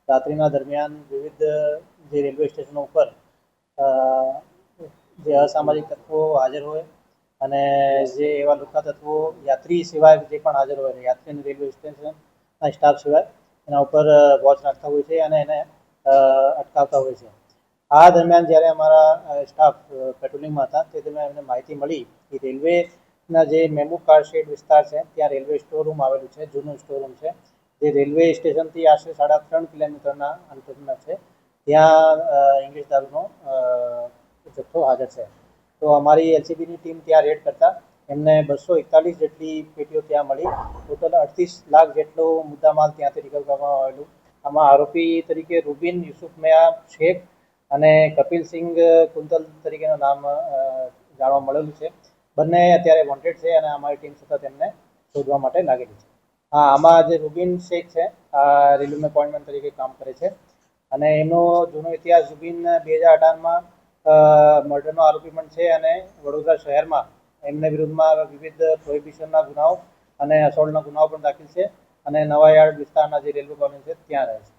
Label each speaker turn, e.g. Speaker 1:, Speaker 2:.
Speaker 1: રાત્રિના દરમિયાન વિવિધ જે રેલવે સ્ટેશનો ઉપર જે અસામાજિક તત્વો હાજર હોય અને જે એવા લુખ્ખા તત્વો યાત્રી સિવાય જે પણ હાજર હોય યાત્રી રેલવે સ્ટેશન સ્ટાફ સિવાય એના ઉપર વોચ રાખતા હોય છે અને એને અટકાવતા હોય છે. આ દરમિયાન જ્યારે અમારા સ્ટાફ પેટ્રોલિંગમાં હતા તે દરમિયાન એમને માહિતી મળી કે રેલવેના જે મેમુ કાર શેડ વિસ્તાર છે ત્યાં રેલવે સ્ટોર રૂમ આવેલું છે, જૂનું સ્ટોર રૂમ છે જે રેલવે સ્ટેશનથી આશરે 3.5 કિલોમીટરના અંતરમાં છે. ત્યાં ઇંગ્લિશ દારૂનો જથ્થો હાજર છે. તો અમારી એલસીબીની ટીમ ત્યાં રેડ કરતા એમને 241 જેટલી પેટીઓ ત્યાં મળી. ટોટલ 38 લાખ જેટલો મુદ્દામાલ ત્યાંથી રિકવર કરવામાં આવેલું. આમાં આરોપી તરીકે રૂબિન યુસુફ મિયા શેખ અને કપિલ સિંઘ કુંતલ તરીકેનું નામ જાણવા મળેલું છે. બંને અત્યારે વોન્ટેડ છે અને અમારી ટીમ સતત એમને શોધવા માટે લાગેલી છે. હા, આમાં જે રૂબિન શેખ છે આ રેલવે અપોઇન્ટમેન્ટ તરીકે કામ કરે છે અને એનો જૂનો ઇતિહાસ રૂબિન 2018માં મર્ડરનો આરોપી પણ છે અને વડોદરા શહેરમાં એમના વિરુદ્ધમાં વિવિધ પ્રોહિબિશનના ગુનાઓ અને અસોલ્ટના ગુનાઓ પણ દાખલ છે અને નવા યાર્ડ વિસ્તારના જે રેલવે કોલોની છે ત્યાં રહે છે.